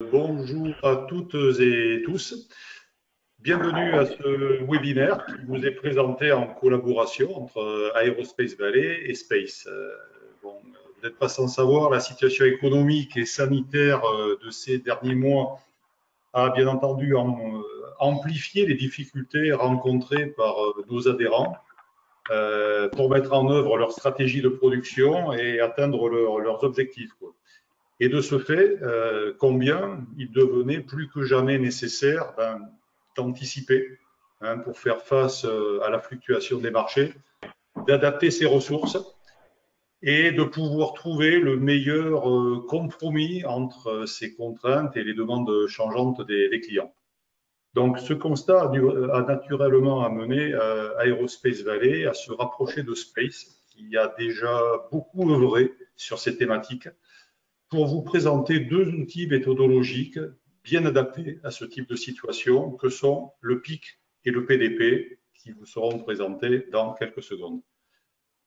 Bonjour à toutes et tous. Bienvenue à ce webinaire qui vous est présenté en collaboration entre Aerospace Valley et Space. Vous n'êtes pas sans savoir, la situation économique et sanitaire de ces derniers mois a bien entendu amplifié les difficultés rencontrées par nos adhérents pour mettre en œuvre leur stratégie de production et atteindre leurs objectifs, quoi. Et de ce fait, combien il devenait plus que jamais nécessaire d'anticiper pour faire face à la fluctuation des marchés, d'adapter ses ressources et de pouvoir trouver le meilleur compromis entre ces contraintes et les demandes changeantes des clients. Donc, ce constat a naturellement amené Aerospace Valley à se rapprocher de Space, qui a déjà beaucoup œuvré sur ces thématiques, pour vous présenter deux outils méthodologiques bien adaptés à ce type de situation, que sont le PIC et le PDP, qui vous seront présentés dans quelques secondes.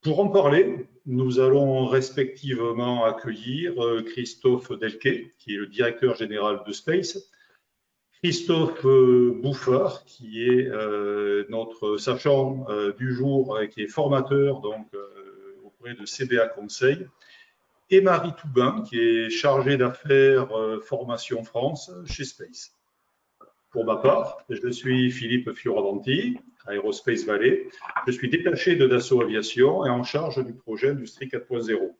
Pour en parler, nous allons respectivement accueillir Christophe Delquet, qui est le directeur général de Space, Christophe Bouffard, qui est notre sachant du jour, qui est formateur auprès de CBA Conseil, et Marie Toubin, qui est chargée d'affaires formation France chez Space. Pour ma part, je suis Philippe Fioravanti, Aerospace Valley. Je suis détaché de Dassault Aviation et en charge du projet Industrie 4.0.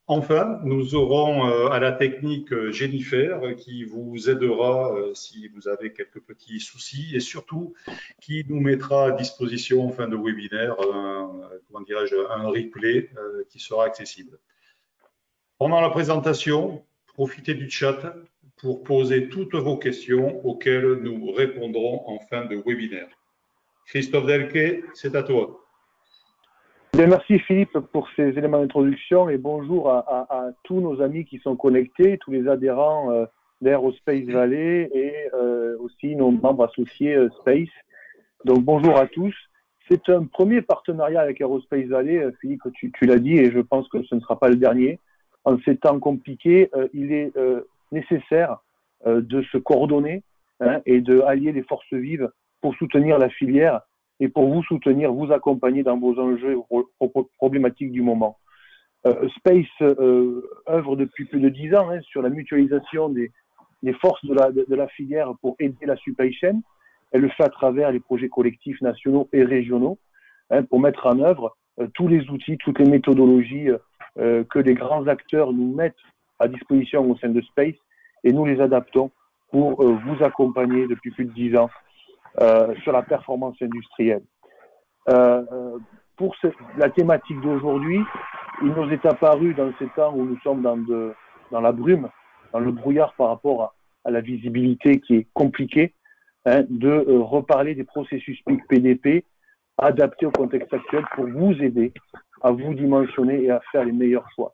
Enfin, nous aurons à la technique Jennifer qui vous aidera si vous avez quelques petits soucis et surtout qui nous mettra à disposition en fin de webinaire un replay qui sera accessible. Pendant la présentation, profitez du chat pour poser toutes vos questions auxquelles nous répondrons en fin de webinaire. Christophe Delquet, c'est à toi. Bien, merci Philippe pour ces éléments d'introduction et bonjour à tous nos amis qui sont connectés, tous les adhérents d'Aerospace Valley et aussi nos membres associés Space. Donc bonjour à tous. C'est un premier partenariat avec Aerospace Valley, Philippe, tu l'as dit et je pense que ce ne sera pas le dernier. En ces temps compliqués, il est nécessaire de se coordonner et de allier les forces vives pour soutenir la filière et pour vous soutenir, vous accompagner dans vos enjeux problématiques du moment. Space œuvre depuis plus de 10 ans sur la mutualisation des forces de la filière pour aider la supply chain. Elle le fait à travers les projets collectifs nationaux et régionaux pour mettre en œuvre tous les outils, toutes les méthodologies que les grands acteurs nous mettent à disposition au sein de Space et nous les adaptons pour vous accompagner depuis plus de 10 ans sur la performance industrielle. Pour la thématique d'aujourd'hui, il nous est apparu dans ces temps où nous sommes dans la brume, dans le brouillard par rapport à la visibilité qui est compliquée, de reparler des processus PIC-PDP adaptés au contexte actuel pour vous aider à vous dimensionner et à faire les meilleurs choix.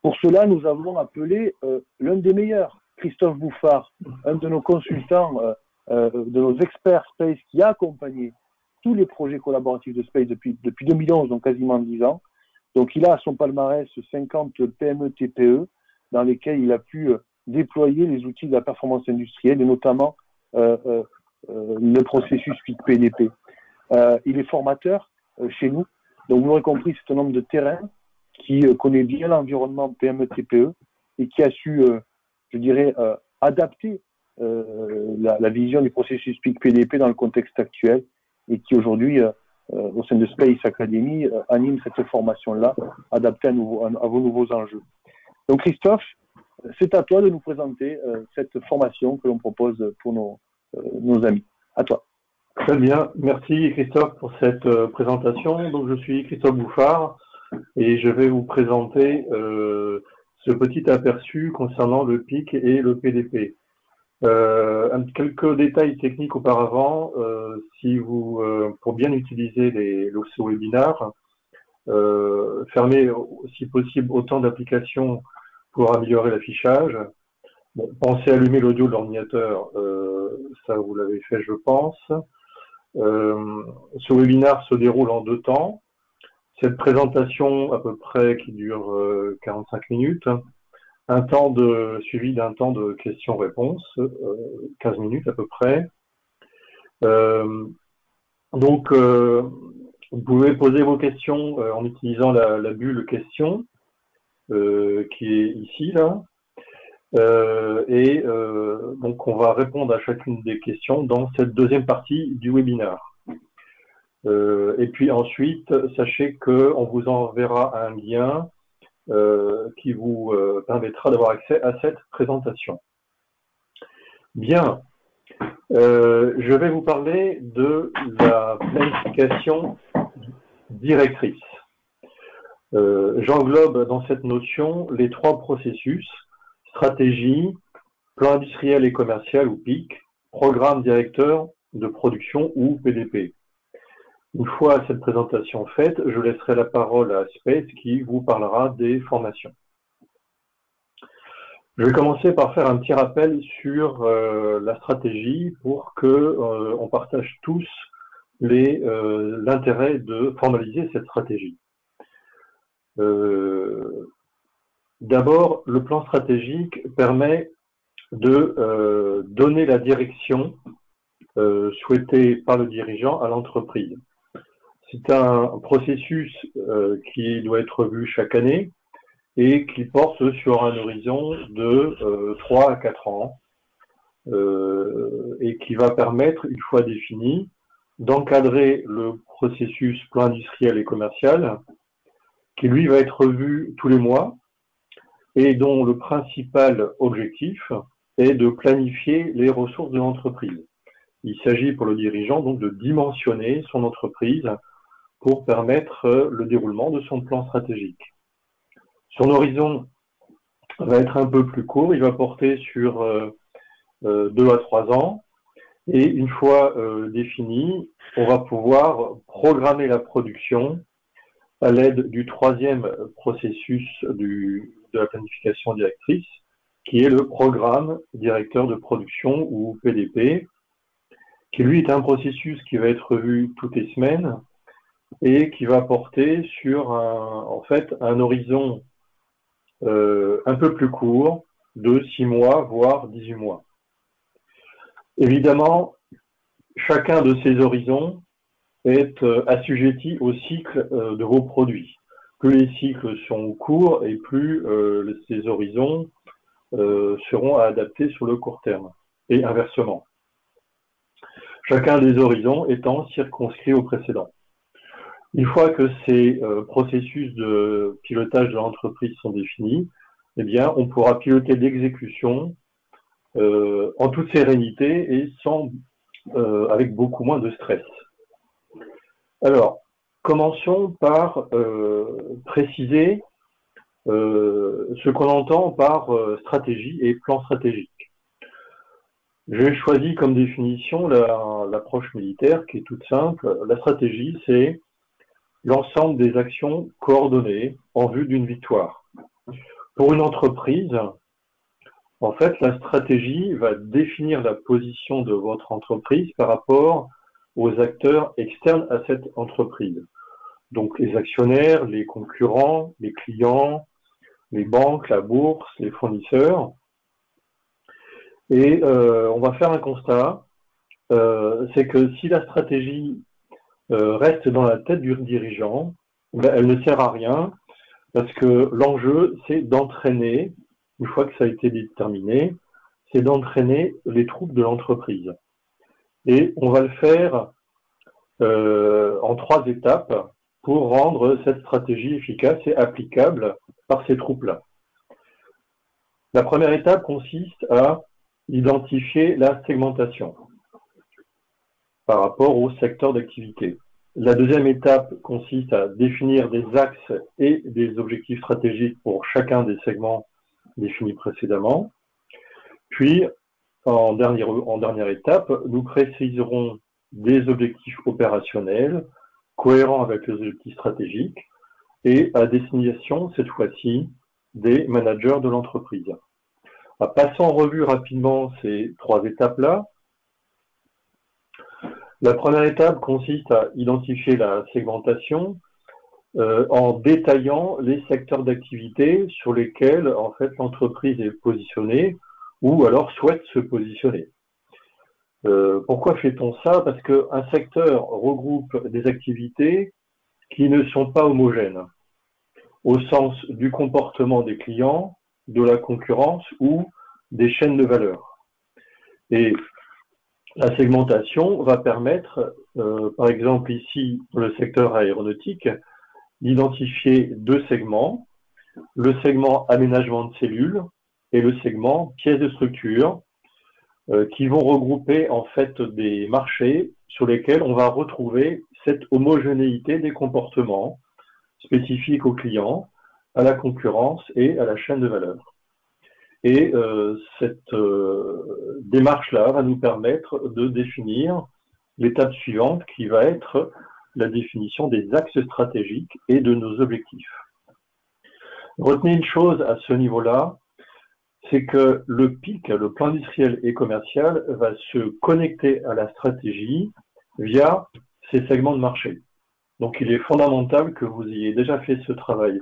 Pour cela, nous avons appelé l'un des meilleurs, Christophe Bouffard, un de nos consultants, de nos experts Space qui a accompagné tous les projets collaboratifs de Space depuis 2011, donc quasiment 10 ans. Donc il a à son palmarès 50 PME TPE dans lesquels il a pu déployer les outils de la performance industrielle et notamment le processus PIC-PDP. Il est formateur chez nous, donc vous l'aurez compris, c'est un homme de terrain qui connaît bien l'environnement PME-TPE et qui a su, je dirais, adapter la vision du processus PIC-PDP dans le contexte actuel et qui aujourd'hui, au sein de Space Academy, anime cette formation-là adaptée à vos nouveaux enjeux. Donc Christophe, c'est à toi de nous présenter cette formation que l'on propose pour nos amis. À toi. Très bien, merci Christophe pour cette présentation. Donc je suis Christophe Bouffard et je vais vous présenter ce petit aperçu concernant le PIC et le PDP. Quelques détails techniques auparavant, pour bien utiliser ce webinaire, fermez si possible autant d'applications pour améliorer l'affichage. Bon, pensez à allumer l'audio de l'ordinateur, ça vous l'avez fait je pense. Ce webinaire se déroule en 2 temps. Cette présentation à peu près qui dure 45 minutes suivi d'un temps de questions-réponses, 15 minutes à peu près. Donc, vous pouvez poser vos questions en utilisant la bulle question qui est ici, là. Donc, on va répondre à chacune des questions dans cette deuxième partie du webinaire. Et puis ensuite, sachez qu'on vous enverra un lien qui vous permettra d'avoir accès à cette présentation. Bien, je vais vous parler de la planification directrice. J'englobe dans cette notion les trois processus: stratégie, plan industriel et commercial ou PIC, programme directeur de production ou PDP. Une fois cette présentation faite, je laisserai la parole à Space qui vous parlera des formations. Je vais commencer par faire un petit rappel sur la stratégie pour que on partage tous l'intérêt de formaliser cette stratégie. D'abord, le plan stratégique permet de donner la direction souhaitée par le dirigeant à l'entreprise. C'est un processus qui doit être vu chaque année et qui porte sur un horizon de 3 à 4 ans et qui va permettre, une fois défini, d'encadrer le processus plan industriel et commercial qui, lui, va être revu tous les mois et dont le principal objectif est de planifier les ressources de l'entreprise. Il s'agit pour le dirigeant donc de dimensionner son entreprise pour permettre le déroulement de son plan stratégique. Son horizon va être un peu plus court, il va porter sur 2 à 3 ans, et une fois défini, on va pouvoir programmer la production à l'aide du troisième processus de la planification directrice, qui est le programme directeur de production ou PDP, qui lui est un processus qui va être vu toutes les semaines et qui va porter sur en fait un horizon un peu plus court de 6 mois, voire 18 mois. Évidemment, chacun de ces horizons est assujetti au cycle de vos produits. Plus les cycles sont courts et plus ces horizons seront adaptés sur le court terme, et inversement. Chacun des horizons étant circonscrit au précédent. Une fois que ces processus de pilotage de l'entreprise sont définis, eh bien, on pourra piloter l'exécution en toute sérénité et avec beaucoup moins de stress. Alors, commençons par préciser ce qu'on entend par stratégie et plan stratégique. J'ai choisi comme définition l'approche militaire qui est toute simple. La stratégie, c'est l'ensemble des actions coordonnées en vue d'une victoire. Pour une entreprise, en fait, la stratégie va définir la position de votre entreprise par rapport aux acteurs externes à cette entreprise. Donc les actionnaires, les concurrents, les clients, les banques, la bourse, les fournisseurs. Et on va faire un constat, c'est que si la stratégie reste dans la tête du dirigeant, ben, elle ne sert à rien parce que l'enjeu, c'est d'entraîner, une fois que ça a été déterminé, c'est d'entraîner les troupes de l'entreprise. Et on va le faire en 3 étapes pour rendre cette stratégie efficace et applicable par ces troupes-là. La première étape consiste à identifier la segmentation par rapport au secteur d'activité. La deuxième étape consiste à définir des axes et des objectifs stratégiques pour chacun des segments définis précédemment. Puis, en dernière étape, nous préciserons des objectifs opérationnels cohérents avec les objectifs stratégiques et à destination, cette fois-ci, des managers de l'entreprise. Passons en revue rapidement ces 3 étapes-là. La première étape consiste à identifier la segmentation. en détaillant les secteurs d'activité sur lesquels en fait l'entreprise est positionnée ou alors souhaite se positionner. Pourquoi fait-on ça? Parce qu'un secteur regroupe des activités qui ne sont pas homogènes au sens du comportement des clients, de la concurrence ou des chaînes de valeur. Et la segmentation va permettre, par exemple ici pour le secteur aéronautique, d'identifier deux segments, le segment aménagement de cellules et le segment pièces de structure, qui vont regrouper en fait des marchés sur lesquels on va retrouver cette homogénéité des comportements spécifiques aux clients, à la concurrence et à la chaîne de valeur. Et cette démarche-là va nous permettre de définir l'étape suivante qui va être la définition des axes stratégiques et de nos objectifs. Retenez une chose à ce niveau-là, c'est que le PIC, le plan industriel et commercial, va se connecter à la stratégie via ces segments de marché. Donc il est fondamental que vous ayez déjà fait ce travail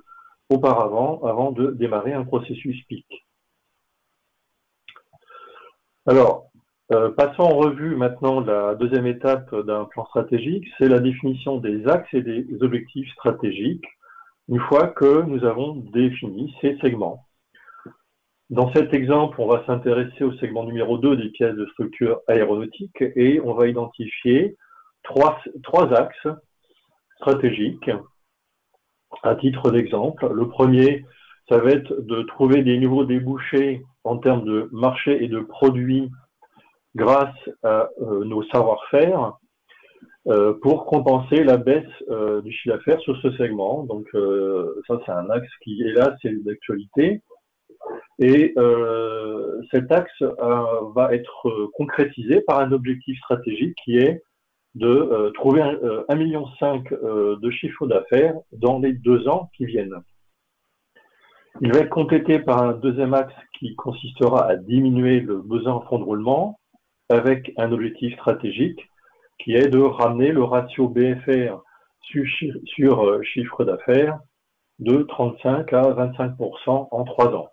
auparavant, avant de démarrer un processus PIC. Alors, passons en revue maintenant la deuxième étape d'un plan stratégique, c'est la définition des axes et des objectifs stratégiques, une fois que nous avons défini ces segments. Dans cet exemple, on va s'intéresser au segment numéro 2 des pièces de structure aéronautique et on va identifier trois axes stratégiques à titre d'exemple. Le premier, ça va être de trouver des nouveaux débouchés en termes de marché et de produits grâce à nos savoir-faire pour compenser la baisse du chiffre d'affaires sur ce segment. Donc ça, c'est un axe qui est là, c'est d'actualité. Et cet axe va être concrétisé par un objectif stratégique qui est de trouver 1,5 million de chiffre d'affaires dans les 2 ans qui viennent. Il va être complété par un deuxième axe qui consistera à diminuer le besoin en fonds de roulement avec un objectif stratégique qui est de ramener le ratio BFR sur chiffre d'affaires de 35 à 25% en 3 ans.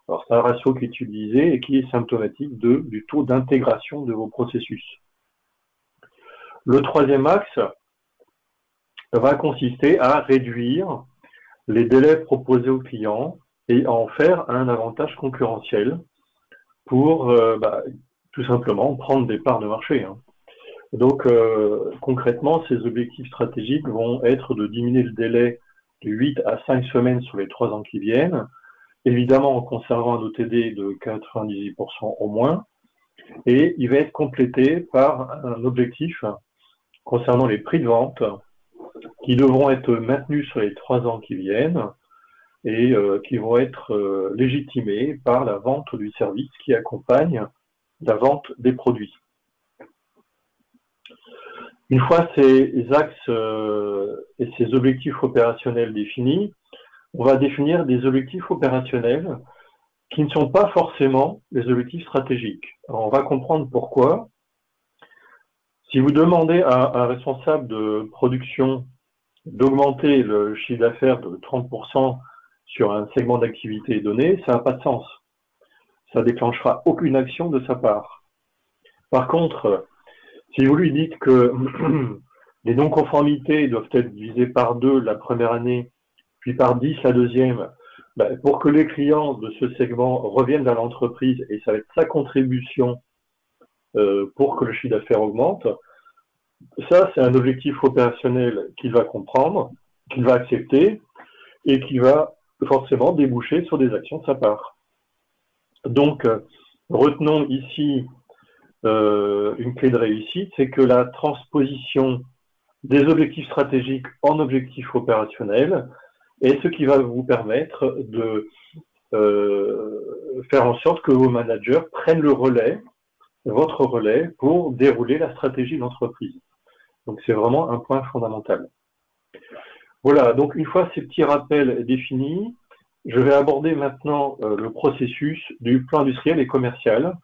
Alors, c'est un ratio qui est utilisé et qui est symptomatique du taux d'intégration de vos processus. Le troisième axe va consister à réduire les délais proposés aux clients et à en faire un avantage concurrentiel pour tout simplement prendre des parts de marché. Donc, concrètement, ces objectifs stratégiques vont être de diminuer le délai de 8 à 5 semaines sur les 3 ans qui viennent, évidemment en conservant un OTD de 98% au moins, et il va être complété par un objectif concernant les prix de vente qui devront être maintenus sur les 3 ans qui viennent et qui vont être légitimés par la vente du service qui accompagne la vente des produits. Une fois ces axes et ces objectifs opérationnels définis, on va définir des objectifs opérationnels qui ne sont pas forcément des objectifs stratégiques. Alors, on va comprendre pourquoi. Si vous demandez à un responsable de production d'augmenter le chiffre d'affaires de 30% sur un segment d'activité donné, ça n'a pas de sens. Ça ne déclenchera aucune action de sa part. Par contre, si vous lui dites que les non-conformités doivent être divisées par 2 la première année, puis par 10 la deuxième, pour que les clients de ce segment reviennent à l'entreprise, et ça va être sa contribution pour que le chiffre d'affaires augmente, ça c'est un objectif opérationnel qu'il va comprendre, qu'il va accepter, et qui va forcément déboucher sur des actions de sa part. Donc, retenons ici une clé de réussite, c'est que la transposition des objectifs stratégiques en objectifs opérationnels est ce qui va vous permettre de faire en sorte que vos managers prennent le relais, votre relais, pour dérouler la stratégie de l'entreprise. Donc c'est vraiment un point fondamental. Voilà, donc une fois ces petits rappels définis, je vais aborder maintenant le processus du plan industriel et commercial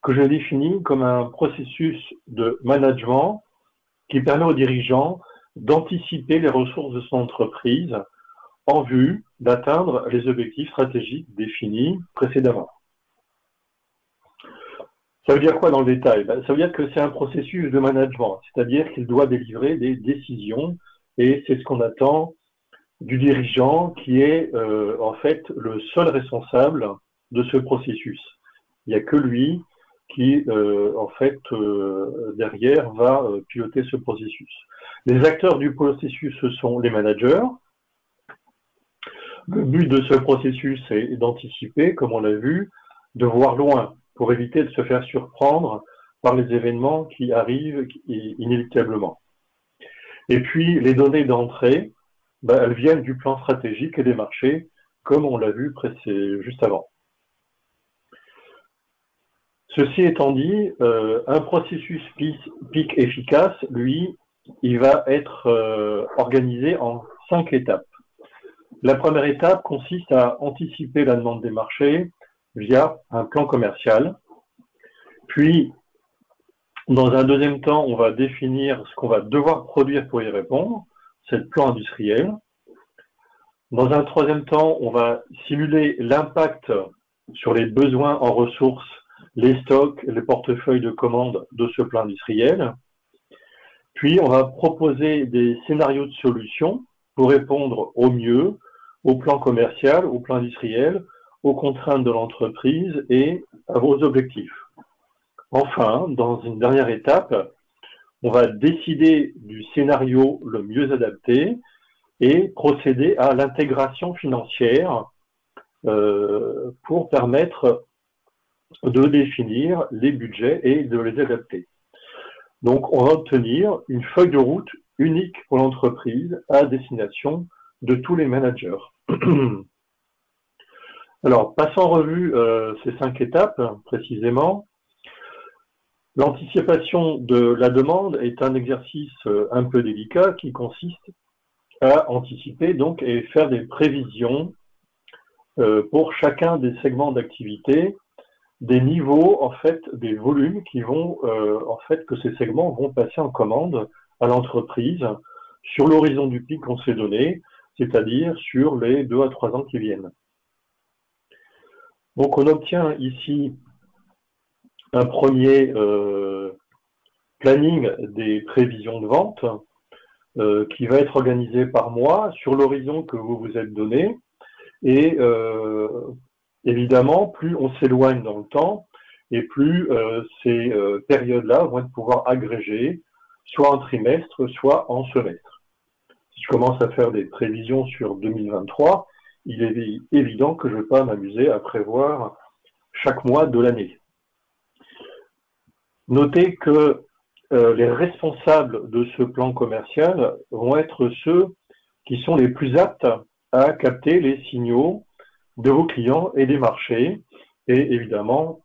que je définis comme un processus de management qui permet aux dirigeants d'anticiper les ressources de son entreprise en vue d'atteindre les objectifs stratégiques définis précédemment. Ça veut dire quoi dans le détail? Ça veut dire que c'est un processus de management, c'est-à-dire qu'il doit délivrer des décisions et c'est ce qu'on attend du dirigeant qui est en fait le seul responsable de ce processus. Il n'y a que lui qui, en fait, derrière, va piloter ce processus. Les acteurs du processus, ce sont les managers. Le but de ce processus est d'anticiper, comme on l'a vu, de voir loin, pour éviter de se faire surprendre par les événements qui arrivent inévitablement. Et puis, les données d'entrée, elles viennent du plan stratégique et des marchés, comme on l'a vu juste avant. Ceci étant dit, un processus PIC efficace, lui, il va être organisé en 5 étapes. La première étape consiste à anticiper la demande des marchés via un plan commercial. Puis, dans un deuxième temps, on va définir ce qu'on va devoir produire pour y répondre, c'est le plan industriel. Dans un troisième temps, on va simuler l'impact sur les besoins en ressources, les stocks, les portefeuilles de commandes de ce plan industriel. Puis, on va proposer des scénarios de solutions pour répondre au mieux au plan commercial, au plan industriel, aux contraintes de l'entreprise et à vos objectifs. Enfin, dans une dernière étape, on va décider du scénario le mieux adapté et procéder à l'intégration financière pour permettre de définir les budgets et de les adapter. Donc, on va obtenir une feuille de route unique pour l'entreprise à destination de tous les managers. Alors, passons en revue ces 5 étapes précisément. L'anticipation de la demande est un exercice un peu délicat qui consiste à anticiper donc et faire des prévisions pour chacun des segments d'activité, des niveaux en fait, des volumes qui vont en fait que ces segments vont passer en commande à l'entreprise sur l'horizon du pic qu'on s'est donné, c'est-à-dire sur les 2 à 3 ans qui viennent. Donc on obtient ici un premier planning des prévisions de vente qui va être organisé par mois sur l'horizon que vous vous êtes donné. Et évidemment, plus on s'éloigne dans le temps, et plus ces périodes-là vont être pouvoir agréger, soit en trimestre, soit en semestre. Si je commence à faire des prévisions sur 2023, il est évident que je ne vais pas m'amuser à prévoir chaque mois de l'année. Notez que les responsables de ce plan commercial vont être ceux qui sont les plus aptes à capter les signaux de vos clients et des marchés. Et évidemment,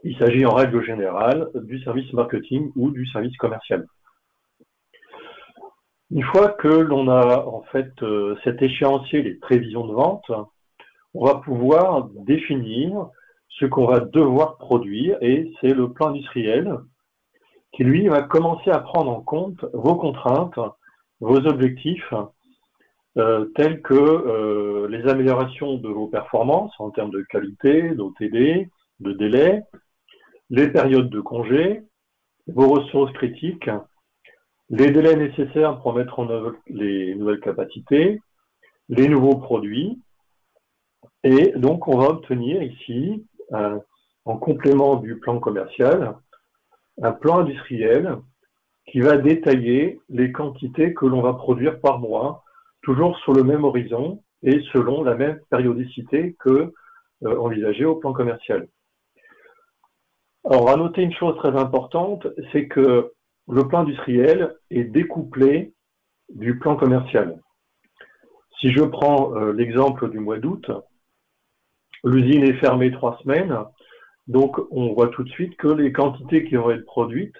il s'agit en règle générale du service marketing ou du service commercial. Une fois que l'on a en fait cet échéancier, les prévisions de vente, on va pouvoir définir ce qu'on va devoir produire et c'est le plan industriel qui, lui, va commencer à prendre en compte vos contraintes, vos objectifs, tels que les améliorations de vos performances en termes de qualité, d'OTD, de délai, les périodes de congé, vos ressources critiques, les délais nécessaires pour mettre en œuvre les nouvelles capacités, les nouveaux produits. Et donc, on va obtenir ici, en complément du plan commercial, un plan industriel qui va détailler les quantités que l'on va produire par mois, toujours sur le même horizon et selon la même périodicité que envisagée au plan commercial. Alors, on va noter une chose très importante, c'est que le plan industriel est découplé du plan commercial. Si je prends l'exemple du mois d'août, l'usine est fermée 3 semaines, donc on voit tout de suite que les quantités qui vont être produites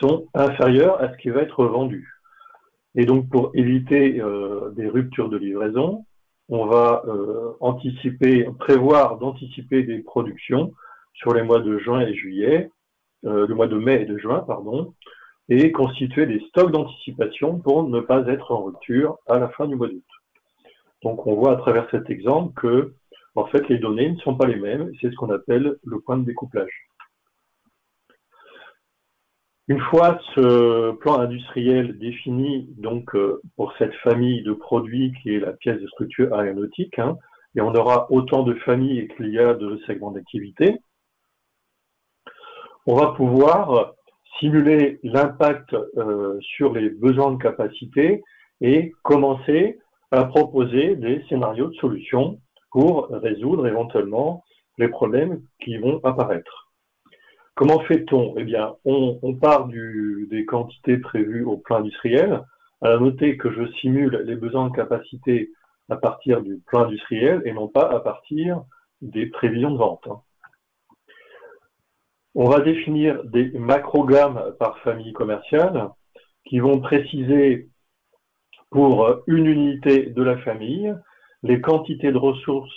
sont inférieures à ce qui va être vendu. Et donc pour éviter des ruptures de livraison, on va prévoir d'anticiper des productions sur les mois de juin et juillet, le mois de mai et de juin, pardon, et constituer des stocks d'anticipation pour ne pas être en rupture à la fin du mois d'août. Donc on voit à travers cet exemple que en fait les données ne sont pas les mêmes, c'est ce qu'on appelle le point de découplage. Une fois ce plan industriel défini donc pour cette famille de produits qui est la pièce de structure aéronautique, et on aura autant de familles qu'il y a de segments d'activité, on va pouvoir simuler l'impact sur les besoins de capacité et commencer à proposer des scénarios de solutions pour résoudre éventuellement les problèmes qui vont apparaître. Comment fait-on? Eh bien, on part des quantités prévues au plan industriel. À noter que je simule les besoins de capacité à partir du plan industriel et non pas à partir des prévisions de vente. On va définir des macro-gammes par famille commerciale qui vont préciser pour une unité de la famille les quantités de ressources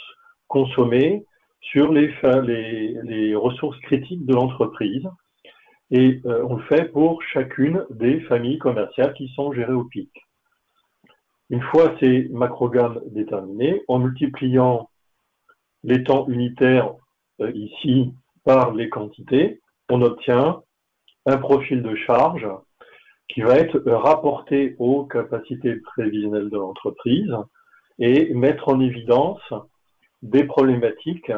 consommées sur les ressources critiques de l'entreprise. Et on le fait pour chacune des familles commerciales qui sont gérées au pic. Une fois ces macro-gammes déterminées, en multipliant les temps unitaires ici par les quantités, on obtient un profil de charge qui va être rapporté aux capacités prévisionnelles de l'entreprise et mettre en évidence des problématiques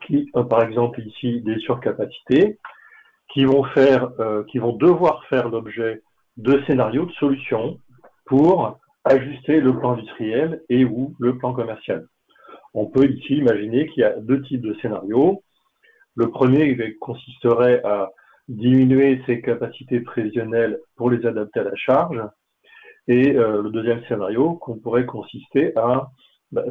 qui, par exemple ici, des surcapacités, qui vont devoir faire l'objet de scénarios de solutions pour ajuster le plan industriel et ou le plan commercial. On peut ici imaginer qu'il y a deux types de scénarios. Le premier consisterait à diminuer ses capacités prévisionnelles pour les adapter à la charge. Et le deuxième scénario pourrait consister à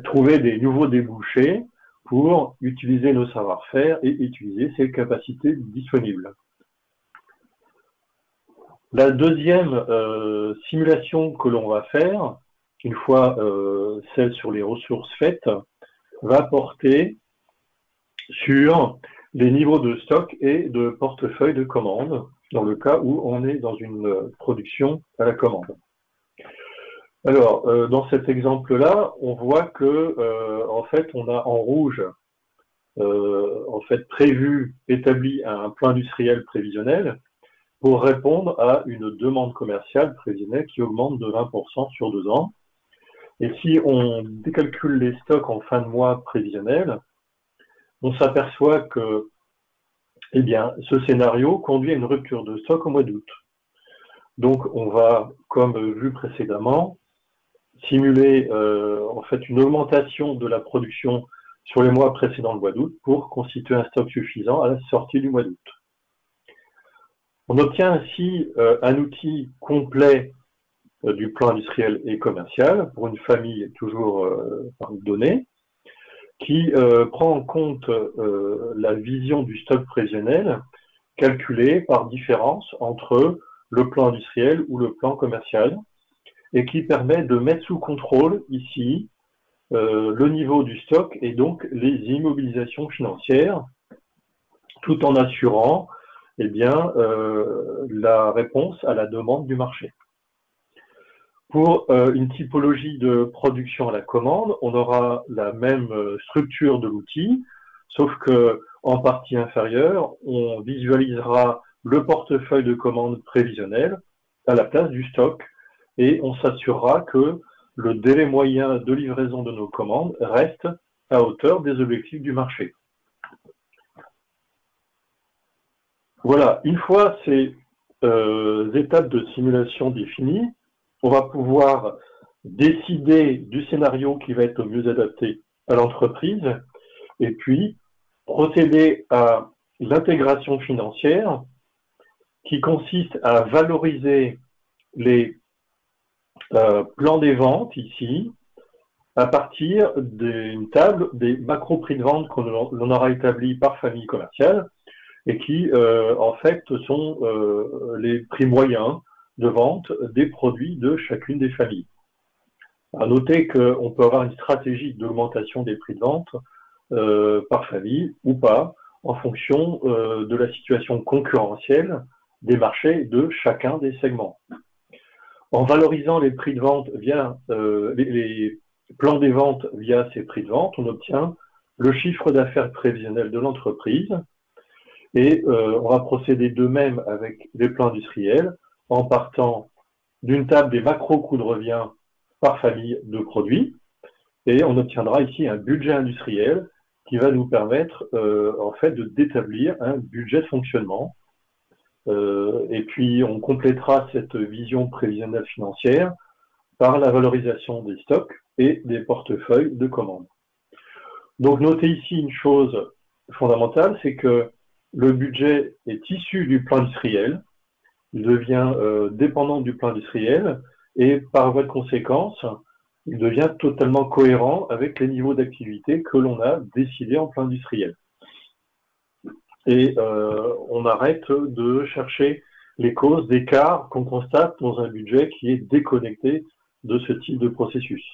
trouver des nouveaux débouchés pour utiliser nos savoir-faire et utiliser ces capacités disponibles. La deuxième simulation que l'on va faire, une fois celle sur les ressources faites, va porter sur les niveaux de stock et de portefeuille de commande, dans le cas où on est dans une production à la commande. Alors, dans cet exemple-là, on voit que, en fait, on a en rouge, en fait, établi un plan industriel prévisionnel pour répondre à une demande commerciale prévisionnelle qui augmente de 20% sur 2 ans. Et si on décalcule les stocks en fin de mois prévisionnel, on s'aperçoit que, eh bien, ce scénario conduit à une rupture de stock au mois d'août. Donc, on va, comme vu précédemment, simuler en fait une augmentation de la production sur les mois précédents le mois d'août pour constituer un stock suffisant à la sortie du mois d'août. On obtient ainsi un outil complet du plan industriel et commercial pour une famille toujours par données qui prend en compte la vision du stock prévisionnel calculé par différence entre le plan industriel ou le plan commercial et qui permet de mettre sous contrôle ici le niveau du stock et donc les immobilisations financières tout en assurant eh bien, la réponse à la demande du marché. Pour une typologie de production à la commande, on aura la même structure de l'outil, sauf que en partie inférieure, on visualisera le portefeuille de commande prévisionnel à la place du stock et on s'assurera que le délai moyen de livraison de nos commandes reste à hauteur des objectifs du marché. Voilà, une fois ces étapes de simulation définies, on va pouvoir décider du scénario qui va être le mieux adapté à l'entreprise et puis procéder à l'intégration financière qui consiste à valoriser les plans des ventes ici à partir d'une table des macro prix de vente qu'on aura établi par famille commerciale et qui en fait sont les prix moyens de vente des produits de chacune des familles. À noter qu'on peut avoir une stratégie d'augmentation des prix de vente par famille ou pas, en fonction de la situation concurrentielle des marchés de chacun des segments. En valorisant les prix de vente via les plans des ventes via ces prix de vente, on obtient le chiffre d'affaires prévisionnel de l'entreprise et on va procéder de même avec les plans industriels en partant d'une table des macro coûts de revient par famille de produits et on obtiendra ici un budget industriel qui va nous permettre en fait d'établir un budget de fonctionnement. Et puis on complétera cette vision prévisionnelle financière par la valorisation des stocks et des portefeuilles de commandes. Donc notez ici une chose fondamentale, c'est que le budget est issu du plan industriel, il devient dépendant du plan industriel et par voie de conséquence, il devient totalement cohérent avec les niveaux d'activité que l'on a décidés en plan industriel. Et on arrête de chercher les causes d'écart qu'on constate dans un budget qui est déconnecté de ce type de processus.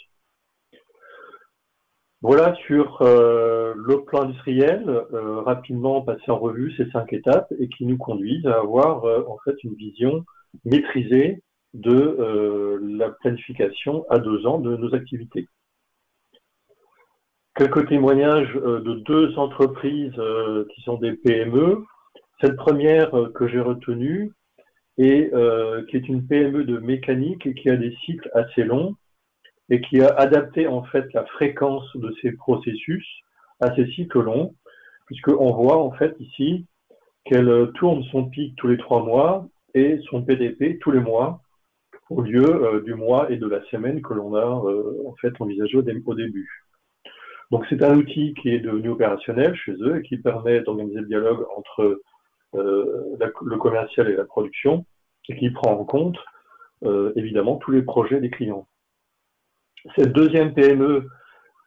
Voilà sur le plan industriel, rapidement passer en revue ces 5 étapes et qui nous conduisent à avoir en fait une vision maîtrisée de la planification à 2 ans de nos activités. Quelques témoignages de 2 entreprises qui sont des PME. Cette première que j'ai retenue et qui est une PME de mécanique et qui a des cycles assez longs et qui a adapté en fait la fréquence de ses processus à ces cycles longs, puisqu'on voit en fait ici qu'elle tourne son pic tous les 3 mois et son PDP tous les mois, au lieu du mois et de la semaine que l'on a en fait envisagé au début. Donc c'est un outil qui est devenu opérationnel chez eux et qui permet d'organiser le dialogue entre le commercial et la production et qui prend en compte évidemment tous les projets des clients. Cette deuxième PME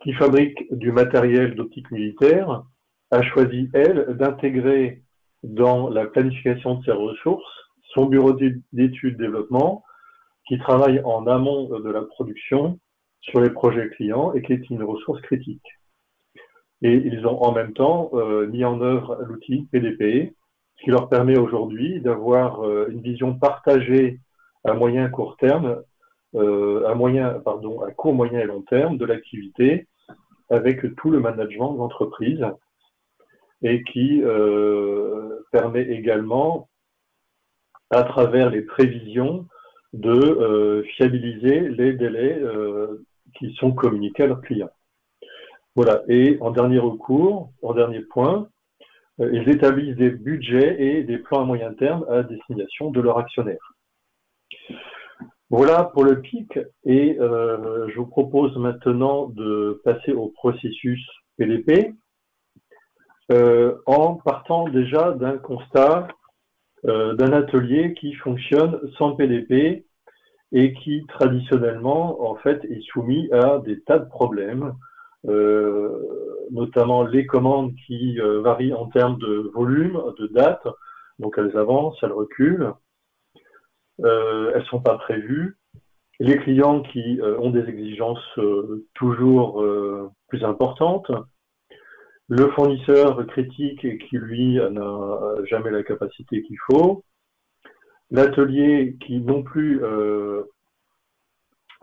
qui fabrique du matériel d'optique militaire a choisi, elle, d'intégrer dans la planification de ses ressources son bureau d'études développement qui travaille en amont de la production sur les projets clients et qui est une ressource critique. Et ils ont en même temps mis en œuvre l'outil PDP, ce qui leur permet aujourd'hui d'avoir une vision partagée à moyen et court terme, à court, moyen et long terme de l'activité avec tout le management de l'entreprise et qui permet également, à travers les prévisions, de fiabiliser les délais qui sont communiqués à leurs clients. Voilà. Et en dernier recours, en dernier point, ils établissent des budgets et des plans à moyen terme à destination de leurs actionnaires. Voilà pour le PIC et je vous propose maintenant de passer au processus PDP en partant déjà d'un constat d'un atelier qui fonctionne sans PDP et qui traditionnellement en fait est soumis à des tas de problèmes, notamment les commandes qui varient en termes de volume, de date, donc elles avancent, elles reculent. Elles sont pas prévues. Les clients qui ont des exigences toujours plus importantes. Le fournisseur critique qui, lui, n'a jamais la capacité qu'il faut. L'atelier qui non plus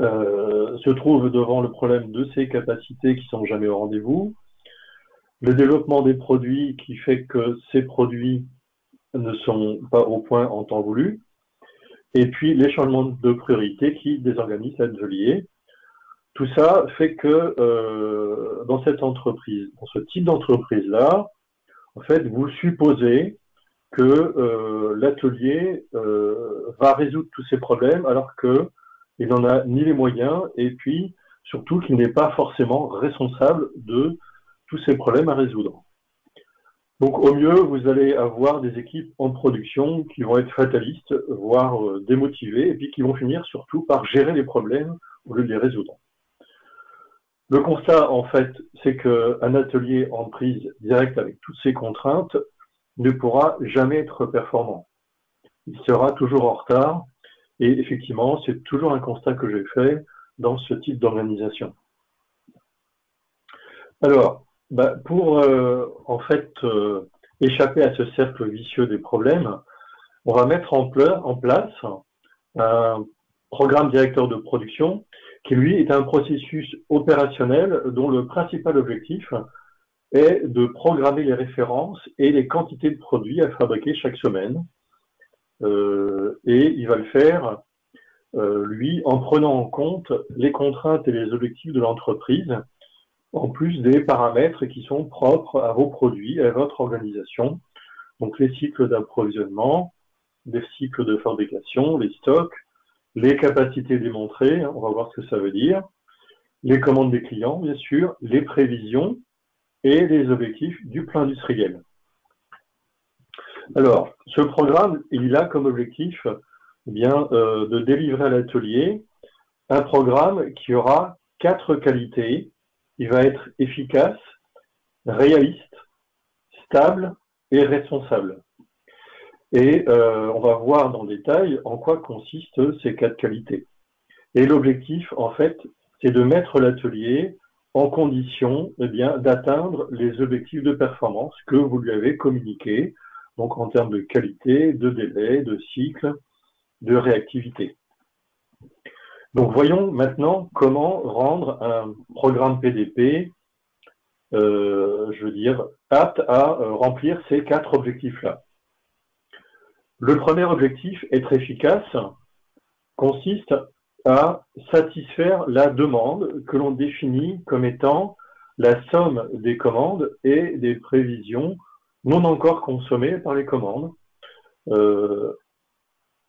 se trouve devant le problème de ses capacités qui sont jamais au rendez-vous. Le développement des produits qui fait que ces produits ne sont pas au point en temps voulu. Et puis les changements de priorité qui désorganisent l'atelier. Tout ça fait que dans cette entreprise, dans ce type d'entreprise-là, en fait, vous supposez que l'atelier va résoudre tous ces problèmes alors qu'il n'en a ni les moyens et puis surtout qu'il n'est pas forcément responsable de tous ces problèmes à résoudre. Donc au mieux, vous allez avoir des équipes en production qui vont être fatalistes, voire démotivées, et puis qui vont finir surtout par gérer les problèmes au lieu de les résoudre. Le constat, en fait, c'est qu'un atelier en prise directe avec toutes ces contraintes ne pourra jamais être performant. Il sera toujours en retard, et effectivement, c'est toujours un constat que j'ai fait dans ce type d'organisation. Alors, pour en fait échapper à ce cercle vicieux des problèmes, on va mettre en place un programme directeur de production qui, lui, est un processus opérationnel dont le principal objectif est de programmer les références et les quantités de produits à fabriquer chaque semaine. Et il va le faire, lui, en prenant en compte les contraintes et les objectifs de l'entreprise, en plus des paramètres qui sont propres à vos produits, à votre organisation. Donc les cycles d'approvisionnement, les cycles de fabrication, les stocks, les capacités démontrées, on va voir ce que ça veut dire, les commandes des clients, bien sûr, les prévisions et les objectifs du plan industriel. Alors, ce programme, il a comme objectif de délivrer à l'atelier un programme qui aura 4 qualités. Il va être efficace, réaliste, stable et responsable. Et on va voir dans le détail en quoi consistent ces 4 qualités. Et l'objectif, en fait, c'est de mettre l'atelier en condition d'atteindre les objectifs de performance que vous lui avez communiqués, donc en termes de qualité, de délai, de cycle, de réactivité. Donc voyons maintenant comment rendre un programme PDP, apte à remplir ces 4 objectifs-là. Le premier objectif, être efficace, consiste à satisfaire la demande que l'on définit comme étant la somme des commandes et des prévisions non encore consommées par les commandes.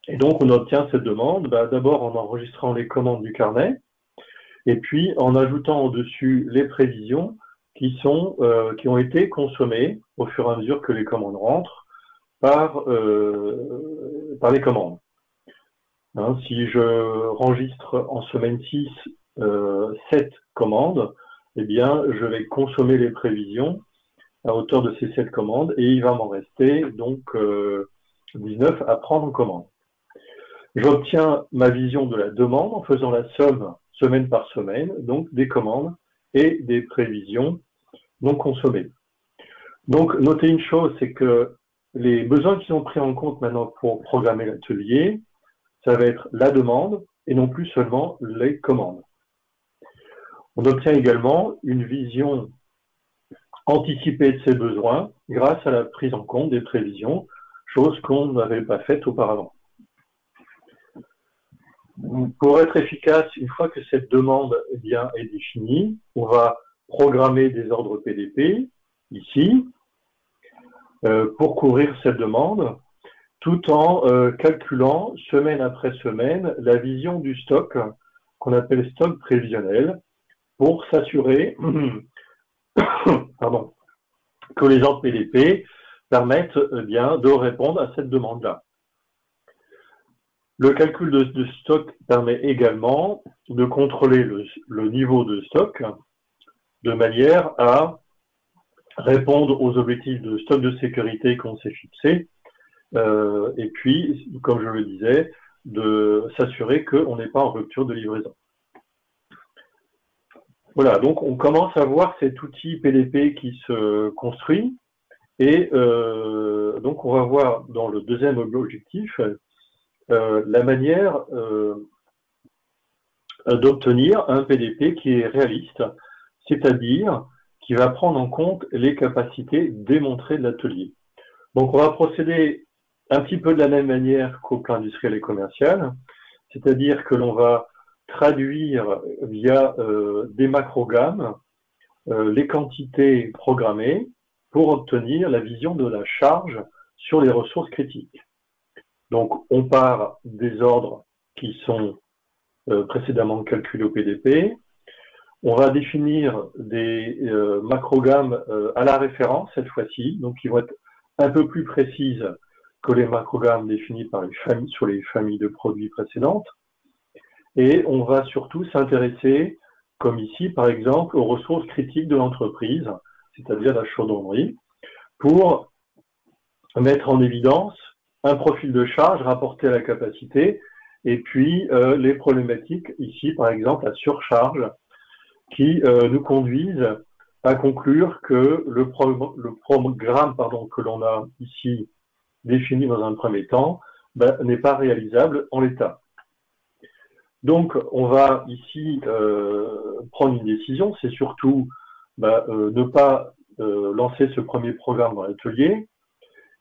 Et donc, on obtient cette demande d'abord en enregistrant les commandes du carnet et puis en ajoutant au-dessus les prévisions qui ont été consommées au fur et à mesure que les commandes rentrent par les commandes. Si je enregistre en semaine 6 7 commandes, eh bien, je vais consommer les prévisions à hauteur de ces 7 commandes et il va m'en rester donc 19 à prendre en commande. J'obtiens ma vision de la demande en faisant la somme semaine par semaine, donc des commandes et des prévisions non consommées. Donc, notez une chose, c'est que les besoins qui sont pris en compte maintenant pour programmer l'atelier, ça va être la demande et non plus seulement les commandes. On obtient également une vision anticipée de ces besoins grâce à la prise en compte des prévisions, chose qu'on n'avait pas faite auparavant. Pour être efficace, une fois que cette demande est définie, on va programmer des ordres PDP, ici, pour couvrir cette demande, tout en calculant semaine après semaine la vision du stock, qu'on appelle stock prévisionnel, pour s'assurer que les ordres PDP permettent de répondre à cette demande-là. Le calcul de stock permet également de contrôler le niveau de stock de manière à répondre aux objectifs de stock de sécurité qu'on s'est fixés et puis, comme je le disais, de s'assurer qu'on n'est pas en rupture de livraison. Voilà, donc on commence à voir cet outil PDP qui se construit et donc on va voir dans le deuxième objectif la manière d'obtenir un PDP qui est réaliste, c'est-à-dire qui va prendre en compte les capacités démontrées de l'atelier. Donc on va procéder un petit peu de la même manière qu'au plan industriel et commercial, c'est-à-dire que l'on va traduire via des macrogrammes les quantités programmées pour obtenir la vision de la charge sur les ressources critiques. Donc, on part des ordres qui sont précédemment calculés au PDP. On va définir des macrogrammes à la référence cette fois-ci, donc qui vont être un peu plus précises que les macrogrammes définis par les familles, sur les familles de produits précédentes. Et on va surtout s'intéresser, comme ici par exemple, aux ressources critiques de l'entreprise, c'est-à-dire la chaudronnerie, pour mettre en évidence un profil de charge rapporté à la capacité, et puis les problématiques ici, par exemple, la surcharge, qui nous conduisent à conclure que le programme que l'on a ici défini dans un premier temps n'est pas réalisable en l'état. Donc, on va ici prendre une décision, c'est surtout ne pas lancer ce premier programme dans l'atelier,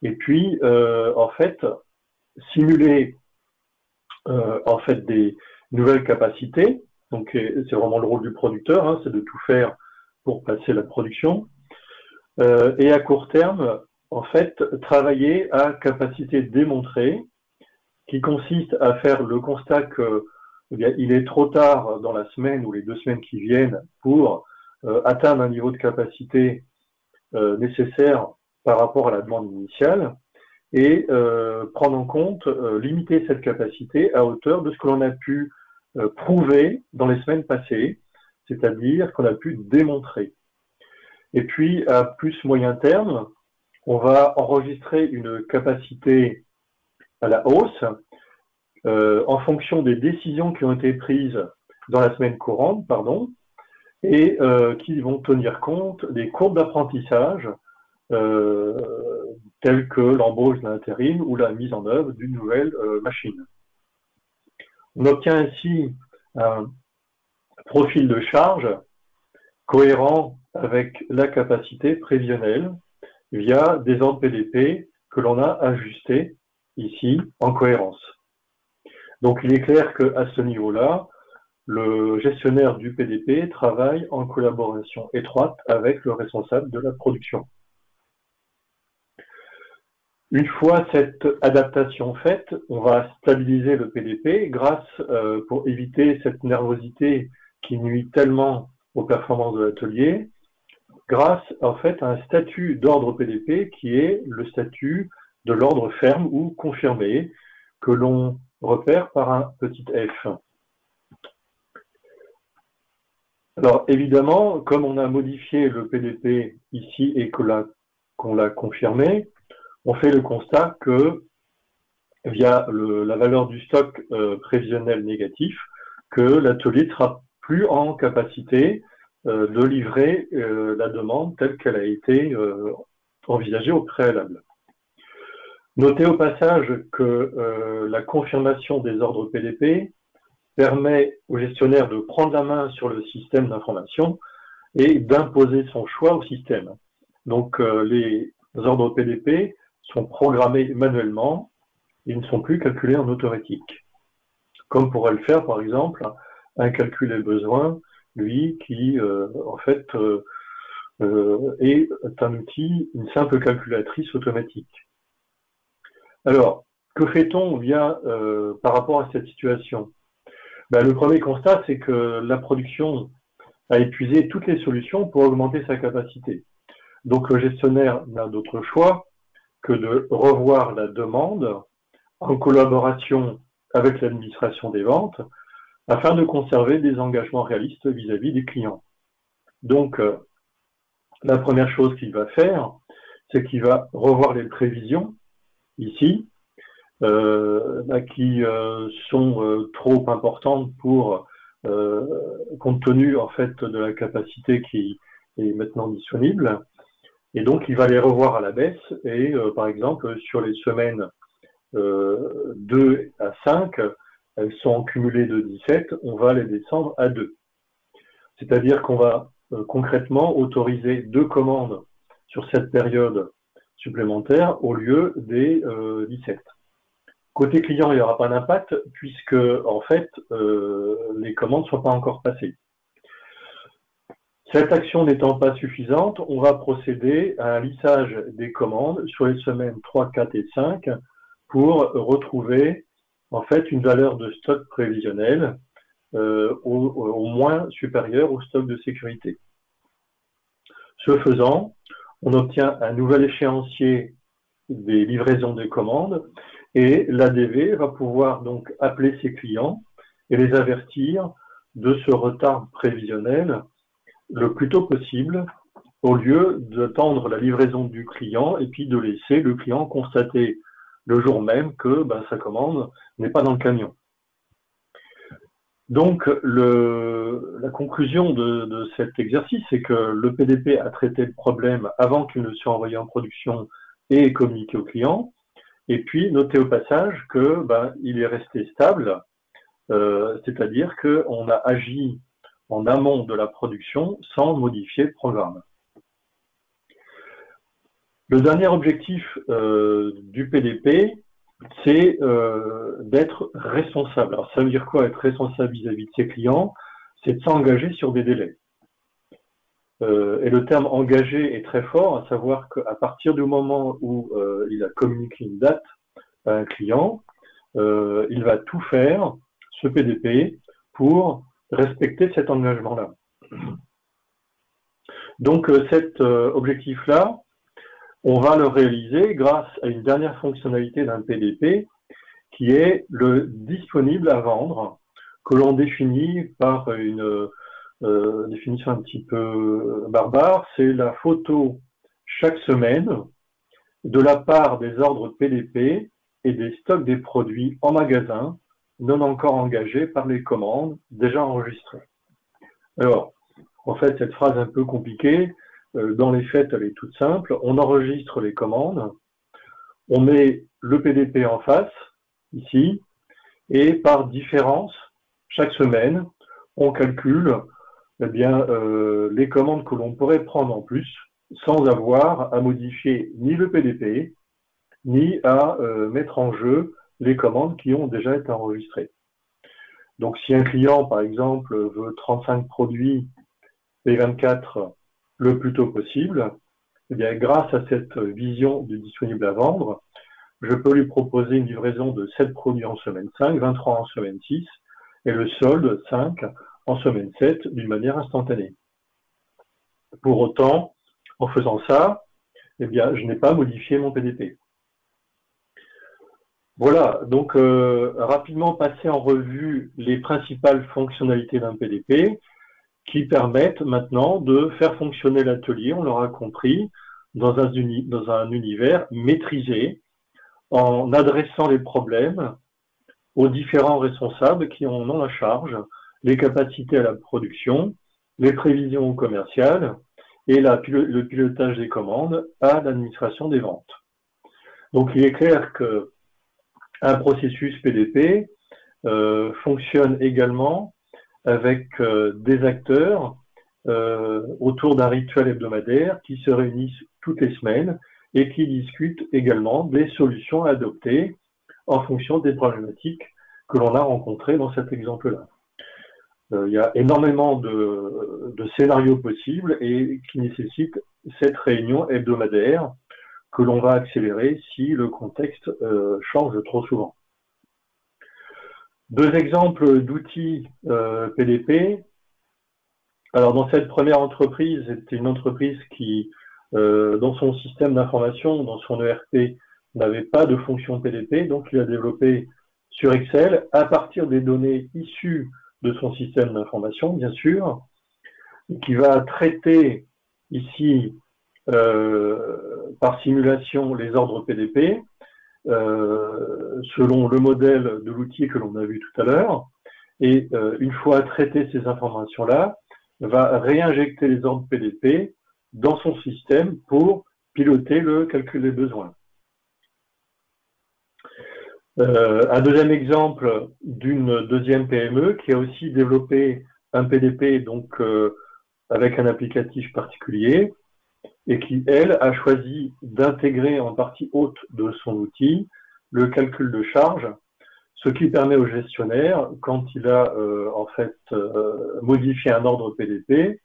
et puis, en fait, simuler en fait des nouvelles capacités. Donc, c'est vraiment le rôle du producteur, hein, c'est de tout faire pour passer la production. Et à court terme, en fait, travailler à capacité démontrée, qui consiste à faire le constat que il est trop tard dans la semaine ou les 2 semaines qui viennent pour atteindre un niveau de capacité nécessaire par rapport à la demande initiale et prendre en compte, limiter cette capacité à hauteur de ce que l'on a pu prouver dans les semaines passées, c'est-à-dire qu'on a pu démontrer. Et puis, à plus moyen terme, on va enregistrer une capacité à la hausse en fonction des décisions qui ont été prises dans la semaine courante, et qui vont tenir compte des courbes d'apprentissage telles que l'embauche d'un intérim ou la mise en œuvre d'une nouvelle machine. On obtient ainsi un profil de charge cohérent avec la capacité prévisionnelle via des ordres PDP que l'on a ajustés ici en cohérence. Donc il est clair qu'à ce niveau-là, le gestionnaire du PDP travaille en collaboration étroite avec le responsable de la production. Une fois cette adaptation faite, on va stabiliser le PDP grâce, pour éviter cette nervosité qui nuit tellement aux performances de l'atelier, grâce en fait à un statut d'ordre PDP qui est le statut de l'ordre ferme ou confirmé que l'on repère par un petit f. Alors évidemment, comme on a modifié le PDP ici et qu'on l'a confirmé, on fait le constat que via la valeur du stock prévisionnel négatif, que l'atelier ne sera plus en capacité de livrer la demande telle qu'elle a été envisagée au préalable. Notez au passage que la confirmation des ordres PDP permet au gestionnaire de prendre la main sur le système d'information et d'imposer son choix au système. Donc les ordres PDP sont programmés manuellement et ne sont plus calculés en automatique. Comme pourrait le faire par exemple un calcul des besoins, lui qui en fait est un outil, une simple calculatrice automatique. Alors, que fait-on par rapport à cette situation? Le premier constat, c'est que la production a épuisé toutes les solutions pour augmenter sa capacité. Donc le gestionnaire n'a d'autre choix que de revoir la demande en collaboration avec l'administration des ventes afin de conserver des engagements réalistes vis-à-vis des clients. Donc la première chose qu'il va faire, c'est qu'il va revoir les prévisions ici, qui sont trop importantes compte tenu en fait de la capacité qui est maintenant disponible, et donc il va les revoir à la baisse et par exemple sur les semaines 2 à 5, elles sont en cumulé de 17, on va les descendre à 2. C'est-à-dire qu'on va concrètement autoriser 2 commandes sur cette période supplémentaire au lieu des 17. Côté client, il n'y aura pas d'impact puisque en fait les commandes ne sont pas encore passées. Cette action n'étant pas suffisante, on va procéder à un lissage des commandes sur les semaines 3, 4 et 5 pour retrouver en fait une valeur de stock prévisionnel au moins supérieure au stock de sécurité. Ce faisant, on obtient un nouvel échéancier des livraisons des commandes et l'ADV va pouvoir donc appeler ses clients et les avertir de ce retard prévisionnel le plus tôt possible au lieu d'attendre la livraison du client et puis de laisser le client constater le jour même que sa commande n'est pas dans le camion. Donc la conclusion de cet exercice, c'est que le PDP a traité le problème avant qu'il ne soit envoyé en production et communiqué au client, Et puis, notez au passage que il est resté stable, c'est-à-dire qu'on a agi en amont de la production sans modifier le programme. Le dernier objectif du PDP, c'est d'être responsable. Alors, ça veut dire quoi, être responsable vis-à-vis de ses clients? C'est de s'engager sur des délais. Et le terme engagé est très fort, à savoir qu'à partir du moment où il a communiqué une date à un client, il va tout faire, ce PDP, pour respecter cet engagement-là. Donc cet objectif-là, on va le réaliser grâce à une dernière fonctionnalité d'un PDP qui est le disponible à vendre, que l'on définit par une définition un petit peu barbare, c'est la photo chaque semaine de la part des ordres PDP et des stocks des produits en magasin non encore engagés par les commandes déjà enregistrées. Alors, en fait, cette phrase un peu compliquée, dans les faits, elle est toute simple. On enregistre les commandes, on met le PDP en face, ici, et par différence, chaque semaine, on calcule les commandes que l'on pourrait prendre en plus, sans avoir à modifier ni le PDP, ni à mettre en jeu les commandes qui ont déjà été enregistrées. Donc, si un client, par exemple, veut 35 produits P24 le plus tôt possible, eh bien, grâce à cette vision du disponible à vendre, je peux lui proposer une livraison de 7 produits en semaine 5, 23 en semaine 6, et le solde 5 en semaine 7 d'une manière instantanée. Pour autant, en faisant ça, eh bien, je n'ai pas modifié mon PDP. Voilà, donc rapidement passer en revue les principales fonctionnalités d'un PDP qui permettent maintenant de faire fonctionner l'atelier, on l'aura compris, dans un univers maîtrisé, en adressant les problèmes aux différents responsables qui en ont la charge, les capacités à la production, les prévisions commerciales et le pilotage des commandes à l'administration des ventes. Donc il est clair qu'un processus PDP fonctionne également avec des acteurs autour d'un rituel hebdomadaire qui se réunissent toutes les semaines et qui discutent également des solutions à adopter en fonction des problématiques que l'on a rencontrées dans cet exemple-là. Il y a énormément de scénarios possibles et qui nécessitent cette réunion hebdomadaire que l'on va accélérer si le contexte change trop souvent. Deux exemples d'outils PDP. Alors, dans cette première entreprise, c'était une entreprise qui, dans son système d'information, dans son ERP, n'avait pas de fonction PDP, donc il a développé sur Excel, à partir des données issues de son système d'information, bien sûr, qui va traiter ici, par simulation, les ordres PDP, selon le modèle de l'outil que l'on a vu tout à l'heure, et une fois traité ces informations-là, va réinjecter les ordres PDP dans son système pour piloter le calcul des besoins. Un deuxième exemple d'une deuxième PME qui a aussi développé un PDP donc avec un applicatif particulier et qui, elle, a choisi d'intégrer en partie haute de son outil le calcul de charge, ce qui permet au gestionnaire, quand il a en fait modifié un ordre PDP,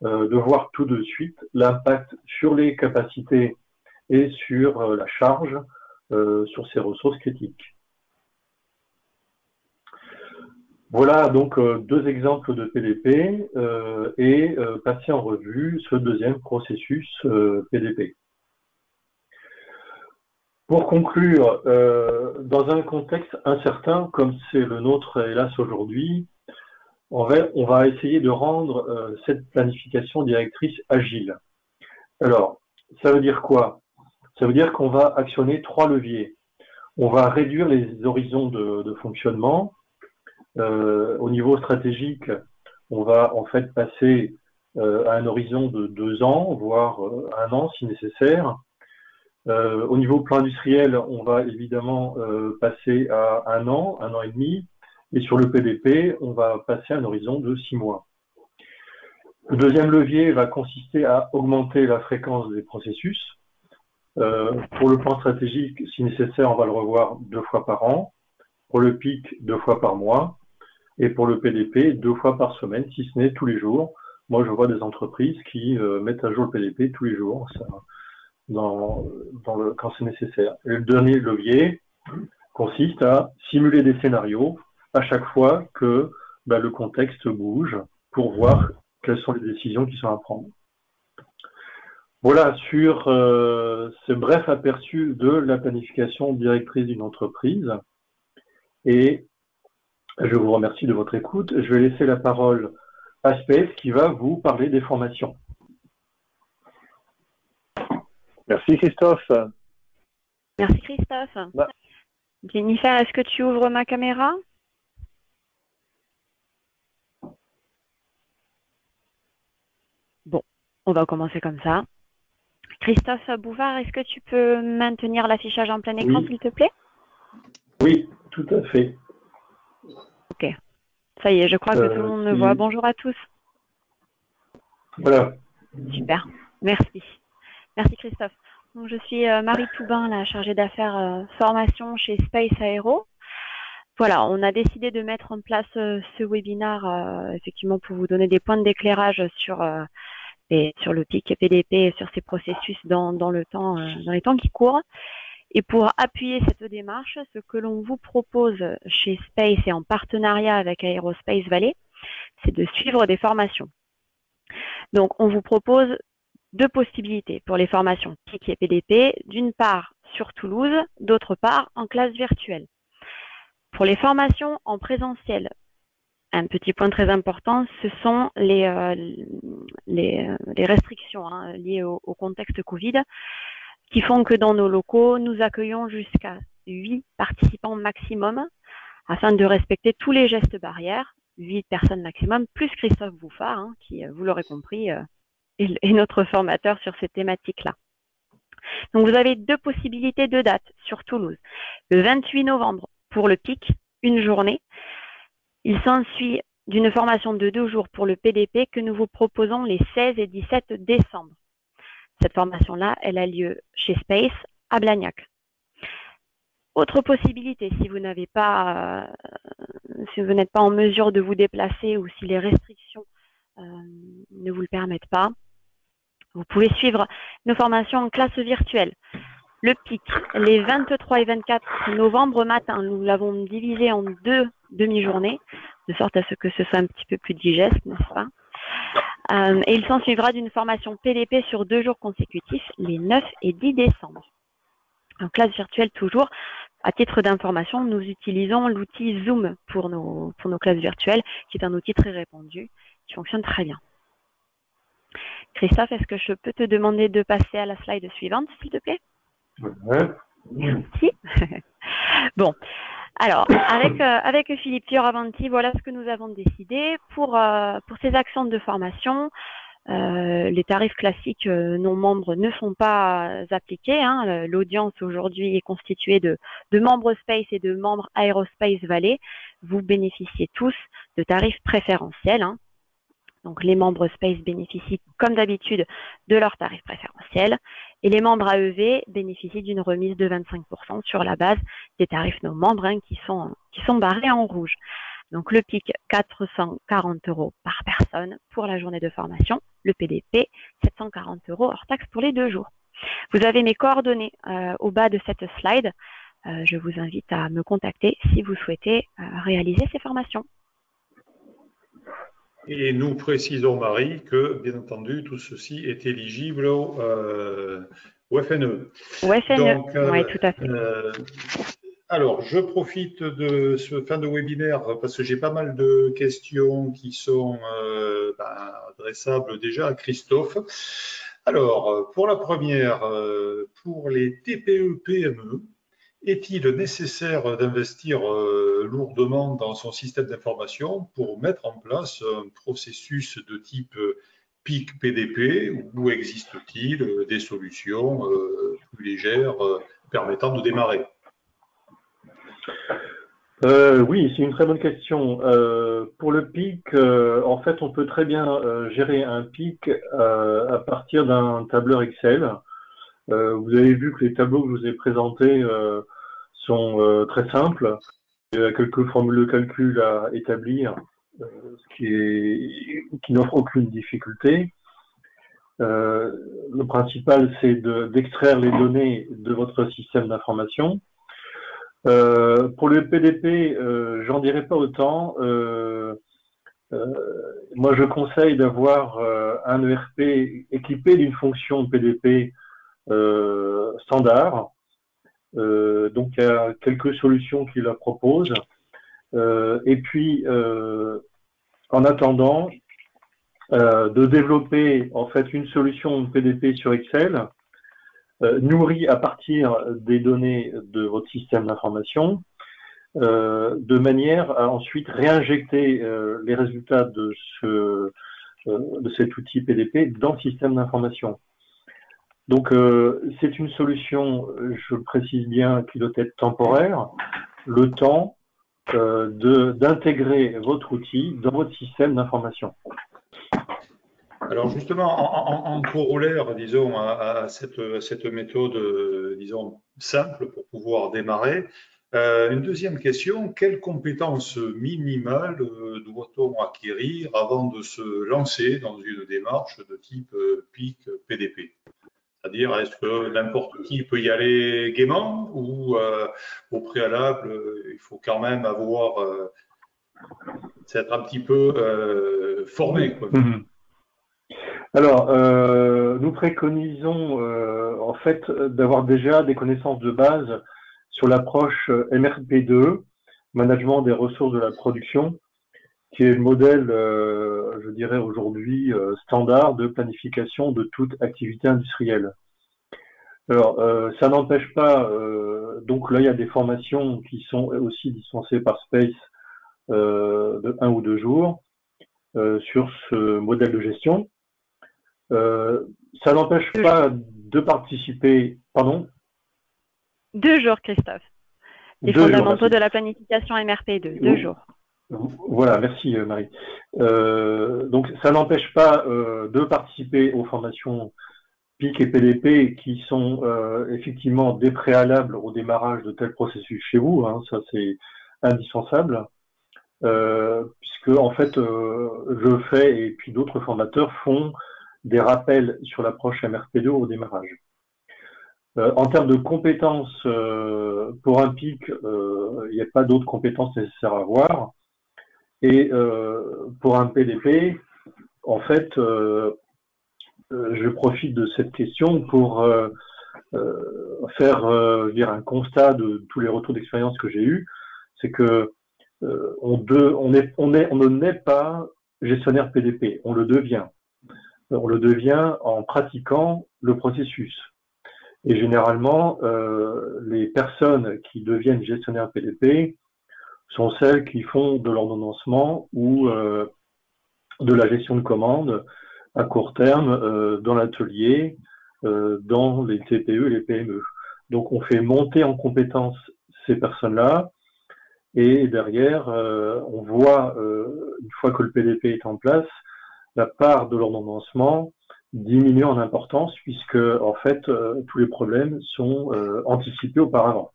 de voir tout de suite l'impact sur les capacités et sur la charge sur ses ressources critiques. Voilà donc deux exemples de PDP et passer en revue ce deuxième processus PDP. Pour conclure, dans un contexte incertain comme c'est le nôtre hélas aujourd'hui, on va essayer de rendre cette planification directrice agile. Alors, ça veut dire quoi? Ça veut dire qu'on va actionner trois leviers. On va réduire les horizons de fonctionnement. Au niveau stratégique, on va en fait passer à un horizon de 2 ans, voire 1 an si nécessaire. Au niveau plan industriel, on va évidemment passer à un an et demi. Et sur le PDP, on va passer à un horizon de 6 mois. Le deuxième levier va consister à augmenter la fréquence des processus. Pour le plan stratégique, si nécessaire, on va le revoir 2 fois par an. Pour le PIC, 2 fois par mois. Et pour le PDP, 2 fois par semaine, si ce n'est tous les jours. Moi, je vois des entreprises qui mettent à jour le PDP tous les jours, ça, quand c'est nécessaire. Et le dernier levier consiste à simuler des scénarios à chaque fois que le contexte bouge pour voir quelles sont les décisions qui sont à prendre. Voilà sur ce bref aperçu de la planification directrice d'une entreprise. Et je vous remercie de votre écoute. Je vais laisser la parole à Space qui va vous parler des formations. Merci Christophe. Merci Christophe. Bah. Jennifer, est-ce que tu ouvres ma caméra? Bon, on va commencer comme ça. Christophe Bouvard, est-ce que tu peux maintenir l'affichage en plein écran, s'il te plaît? Oui, tout à fait. Ok, ça y est, je crois que tout le monde me voit. Bonjour à tous. Voilà. Super, merci. Merci Christophe. Donc, je suis Marie Toubin, la chargée d'affaires formation chez Space Aero. Voilà, on a décidé de mettre en place ce webinaire effectivement pour vous donner des points d'éclairage sur le PIC et PDP et sur ces processus dans les temps qui courent. Et pour appuyer cette démarche, ce que l'on vous propose chez Space et en partenariat avec Aerospace Valley, c'est de suivre des formations. Donc, on vous propose 2 possibilités pour les formations PIC et PDP, d'une part sur Toulouse, d'autre part en classe virtuelle. Pour les formations en présentiel, un petit point très important, ce sont les restrictions liées au contexte Covid qui font que dans nos locaux, nous accueillons jusqu'à 8 participants maximum afin de respecter tous les gestes barrières, 8 personnes maximum, plus Christophe Bouffard, qui, vous l'aurez compris, est notre formateur sur ces thématiques-là. Donc, vous avez 2 possibilités de dates sur Toulouse. Le 28 novembre pour le PIC, une journée. Il s'ensuit d'une formation de 2 jours pour le PDP que nous vous proposons les 16 et 17 décembre. Cette formation-là, elle a lieu chez Space à Blagnac. Autre possibilité, si vous n'êtes pas en mesure de vous déplacer ou si les restrictions ne vous le permettent pas, vous pouvez suivre nos formations en classe virtuelle. Le PIC, les 23 et 24 novembre matin, nous l'avons divisé en 2 demi-journées, de sorte à ce que ce soit un petit peu plus digeste, n'est-ce pas? Et il s'en suivra d'une formation PDP sur 2 jours consécutifs, les 9 et 10 décembre. En classe virtuelle toujours, à titre d'information, nous utilisons l'outil Zoom pour nos classes virtuelles, qui est un outil très répandu, qui fonctionne très bien. Christophe, est-ce que je peux te demander de passer à la slide suivante, s'il te plaît? Ouais. Merci. Bon, alors, avec Philippe Fioravanti, voilà ce que nous avons décidé. Pour ces actions de formation, les tarifs classiques non membres ne sont pas appliqués. L'audience aujourd'hui est constituée de membres Space et de membres Aerospace Valley. Vous bénéficiez tous de tarifs préférentiels. Donc, les membres Space bénéficient, comme d'habitude, de leurs tarifs préférentiels. Et les membres AEV bénéficient d'une remise de 25% sur la base des tarifs non membres qui sont barrés en rouge. Donc, le PIC, 440 € par personne pour la journée de formation. Le PDP, 740 € hors taxe pour les 2 jours. Vous avez mes coordonnées au bas de cette slide. Je vous invite à me contacter si vous souhaitez réaliser ces formations. Et nous précisons, Marie, que, bien entendu, tout ceci est éligible au FNE. Au FNE, oui, tout à fait. Alors, je profite de ce fin de webinaire parce que j'ai pas mal de questions qui sont adressables déjà à Christophe. Alors, pour la première, pour les TPE-PME, est-il nécessaire d'investir lourdement dans son système d'information pour mettre en place un processus de type PIC-PDP ou existe-t-il des solutions plus légère, permettant de démarrer. Oui, c'est une très bonne question. Pour le pic, en fait, on peut très bien gérer un pic à partir d'un tableur Excel. Vous avez vu que les tableaux que je vous ai présentés sont très simples. Il y a quelques formules de calcul à établir, qui n'offre aucune difficulté. Le principal, c'est d'extraire les données de votre système d'information. Pour le PDP, j'en dirais pas autant. Moi, je conseille d'avoir un ERP équipé d'une fonction PDP standard. Donc, il y a quelques solutions qui la proposent. Et puis, en attendant, de développer en fait une solution PDP sur Excel, nourrie à partir des données de votre système d'information, de manière à ensuite réinjecter les résultats de cet outil PDP dans le système d'information. Donc, c'est une solution, je le précise bien, qui doit être temporaire, le temps d'intégrer votre outil dans votre système d'information. Alors justement, en corollaire, disons, à cette méthode, disons, simple pour pouvoir démarrer, une deuxième question, quelles compétences minimales doit-on acquérir avant de se lancer dans une démarche de type PIC PDP? C'est-à-dire, est-ce que n'importe qui peut y aller gaiement ou au préalable, il faut quand même avoir, être un petit peu formé, quoi. Alors, nous préconisons en fait d'avoir déjà des connaissances de base sur l'approche MRP2, Management des ressources de la production, qui est le modèle, je dirais aujourd'hui, standard de planification de toute activité industrielle. Alors, ça n'empêche pas, donc là, il y a des formations qui sont aussi dispensées par Space de 1 ou 2 jours sur ce modèle de gestion. Ça n'empêche pas de participer, pardon? 2 jours, Christophe. Les fondamentaux de la planification MRP2, 2 jours. Voilà, merci Marie. Donc ça n'empêche pas de participer aux formations PIC et PDP qui sont effectivement des préalables au démarrage de tel processus chez vous, hein, ça c'est indispensable, puisque en fait je fais et puis d'autres formateurs font des rappels sur l'approche MRP2 au démarrage. En termes de compétences, pour un PIC, il n'y a pas d'autres compétences nécessaires à avoir. Et pour un PDP, en fait, je profite de cette question pour faire un constat de tous les retours d'expérience que j'ai eus. C'est que on ne naît pas gestionnaire PDP, on le devient. On le devient en pratiquant le processus. Et généralement, les personnes qui deviennent gestionnaires PDP sont celles qui font de l'ordonnancement ou de la gestion de commandes à court terme dans l'atelier, dans les TPE et les PME. Donc on fait monter en compétence ces personnes-là et derrière, on voit, une fois que le PDP est en place, la part de l'ordonnancement diminue en importance puisque en fait tous les problèmes sont anticipés auparavant.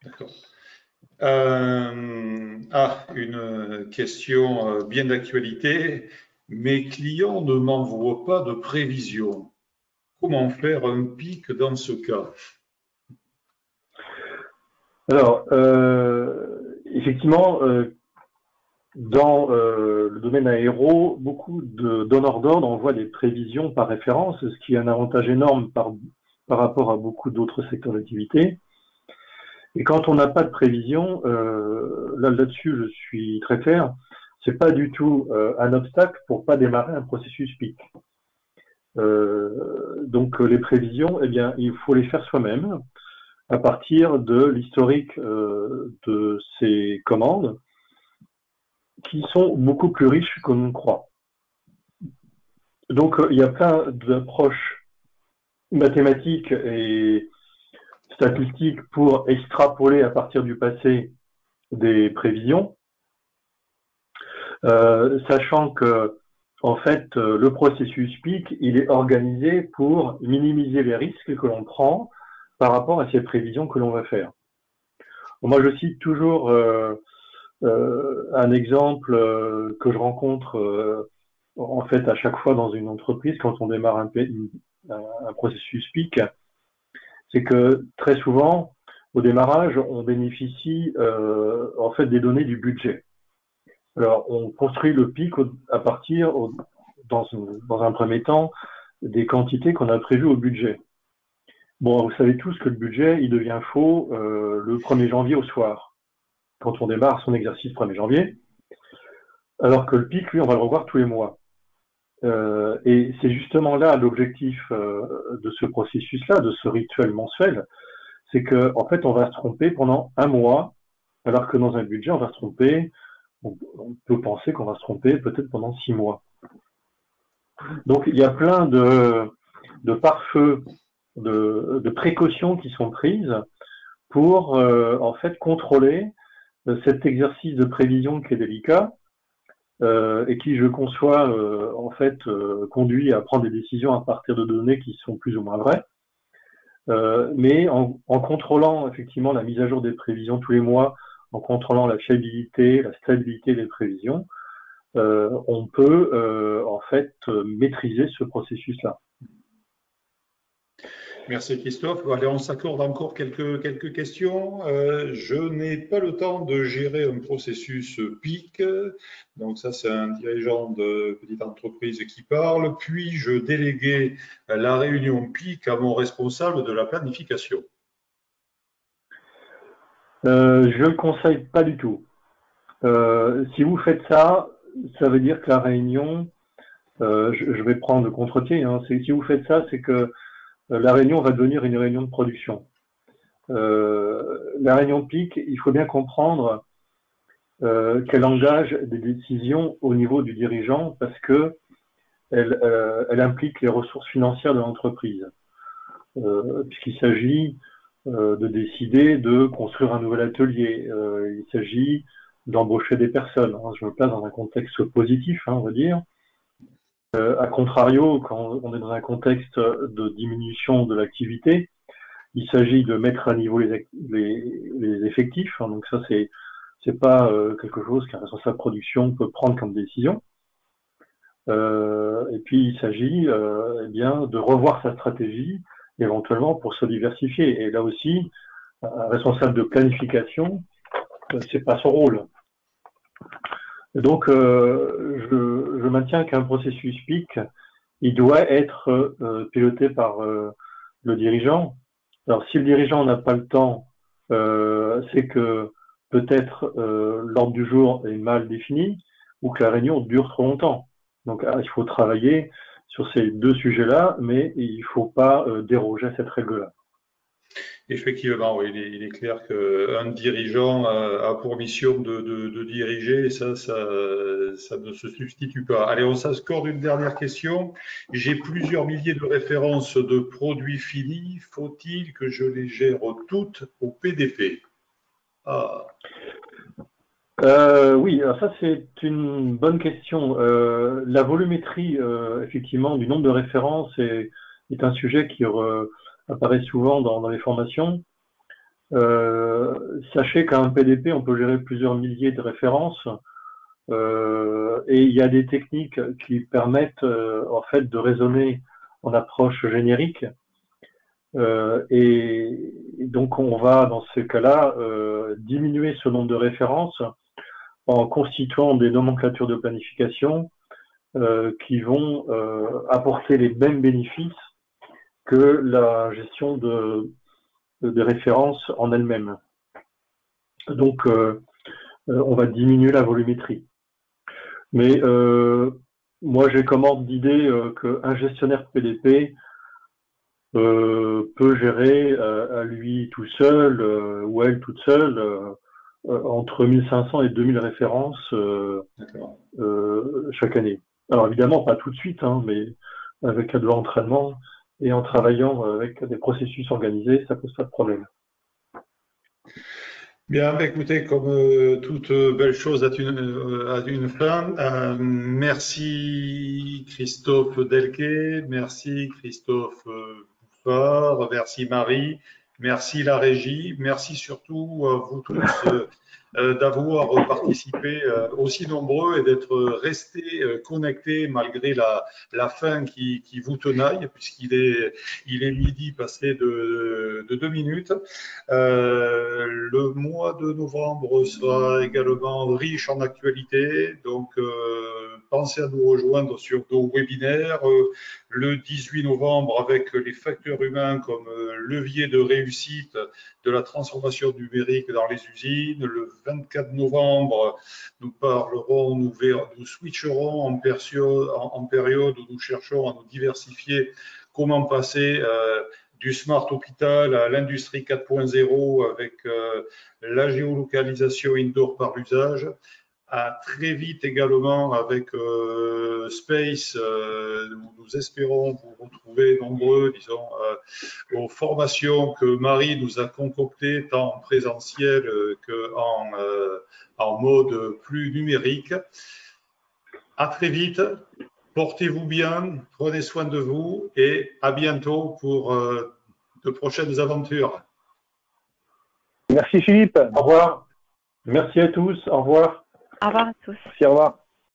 D'accord. Une question bien d'actualité. Mes clients ne m'envoient pas de prévision. Comment faire un PIC dans ce cas? Alors, effectivement, dans le domaine aéro, beaucoup de donneurs d'ordre envoient des prévisions par référence, ce qui est un avantage énorme par rapport à beaucoup d'autres secteurs d'activité. Et quand on n'a pas de prévision, là-dessus, je suis très clair, c'est pas du tout un obstacle pour pas démarrer un processus PIC. Donc les prévisions, eh bien, il faut les faire soi-même à partir de l'historique de ces commandes qui sont beaucoup plus riches qu'on ne croit. Donc il y a plein d'approches mathématiques et statistiques pour extrapoler à partir du passé des prévisions, sachant que en fait le processus PIC il est organisé pour minimiser les risques que l'on prend par rapport à ces prévisions que l'on va faire. Moi je cite toujours un exemple que je rencontre en fait à chaque fois dans une entreprise quand on démarre un processus PIC, c'est que très souvent au démarrage on bénéficie en fait des données du budget. Alors on construit le PIC à partir dans un premier temps des quantités qu'on a prévues au budget. Bon, vous savez tous que le budget il devient faux le 1er janvier au soir, quand on démarre son exercice 1er janvier, alors que le PIC, lui, on va le revoir tous les mois. Et c'est justement là l'objectif de ce processus-là, de ce rituel mensuel, c'est que en fait, on va se tromper pendant un mois, alors que dans un budget, on va se tromper, on peut penser qu'on va se tromper peut-être pendant 6 mois. Donc, il y a plein de pare-feux, de précautions qui sont prises pour en fait contrôler cet exercice de prévision qui est délicat et qui, je conçois, en fait, conduit à prendre des décisions à partir de données qui sont plus ou moins vraies. Mais en contrôlant effectivement la mise à jour des prévisions tous les mois, en contrôlant la fiabilité, la stabilité des prévisions, on peut en fait maîtriser ce processus-là. Merci Christophe. Allez, on s'accorde encore quelques questions. Je n'ai pas le temps de gérer un processus PIC. Donc ça, c'est un dirigeant de petite entreprise qui parle. Puis-je déléguer la réunion PIC à mon responsable de la planification? Je ne le conseille pas du tout. Si vous faites ça, ça veut dire que la réunion, je vais prendre le contre-pied, hein, si vous faites ça, c'est que la réunion va devenir une réunion de production. La réunion PIC, il faut bien comprendre qu'elle engage des décisions au niveau du dirigeant parce que elle implique les ressources financières de l'entreprise, puisqu'il s'agit de décider de construire un nouvel atelier, il s'agit d'embaucher des personnes. Je me place dans un contexte positif, on va dire. A contrario, quand on est dans un contexte de diminution de l'activité, il s'agit de mettre à niveau les effectifs. Donc ça, c'est pas quelque chose qu'un responsable production peut prendre comme décision. Et puis il s'agit eh bien de revoir sa stratégie éventuellement pour se diversifier. Et là aussi, un responsable de planification, c'est pas son rôle. Donc, je maintiens qu'un processus PIC, il doit être piloté par le dirigeant. Alors, si le dirigeant n'a pas le temps, c'est que peut-être l'ordre du jour est mal défini ou que la réunion dure trop longtemps. Donc, il faut travailler sur ces deux sujets-là, mais il ne faut pas déroger à cette règle-là. Effectivement, oui, il est clair qu'un dirigeant a pour mission de diriger, et ça ne se substitue pas. Allez, on s'accorde une dernière question. J'ai plusieurs milliers de références de produits finis. Faut-il que je les gère toutes au PDP? Oui, alors ça c'est une bonne question. La volumétrie, effectivement, du nombre de références est un sujet qui apparaît souvent dans les formations. Sachez qu'un PDP, on peut gérer plusieurs milliers de références et il y a des techniques qui permettent en fait de raisonner en approche générique. Et donc on va dans ce cas-là diminuer ce nombre de références en constituant des nomenclatures de planification qui vont apporter les mêmes bénéfices que la gestion des références en elles-mêmes. Donc, on va diminuer la volumétrie. Mais moi, j'ai comme ordre d'idée qu'un gestionnaire PDP peut gérer à lui tout seul ou elle toute seule entre 1500 et 2000 références chaque année. Alors évidemment, pas tout de suite, mais avec de l'entraînement, et en travaillant avec des processus organisés, ça pose pas de problème. Bien, bah, écoutez, comme toute belle chose a une fin, merci Christophe Delquet, merci Christophe Bouffard, merci Marie, merci la régie, merci surtout à vous tous d'avoir participé aussi nombreux et d'être restés connectés malgré la faim qui vous tenaille, il est midi passé de 2 minutes. Le mois de novembre sera également riche en actualités, donc pensez à nous rejoindre sur nos webinaires. Le 18 novembre avec les facteurs humains comme levier de réussite de la transformation numérique dans les usines. Le 24 novembre, nous switcherons en période où nous cherchons à nous diversifier comment passer du smart hôpital à l'industrie 4.0 avec la géolocalisation indoor par l'usage. À très vite également avec Space, où nous espérons vous retrouver nombreux, disons, aux formations que Marie nous a concoctées tant en présentiel qu'en mode plus numérique. À très vite. Portez-vous bien, prenez soin de vous et à bientôt pour de prochaines aventures. Merci Philippe. Au revoir. Merci à tous. Au revoir. Au revoir à tous. Merci, au revoir.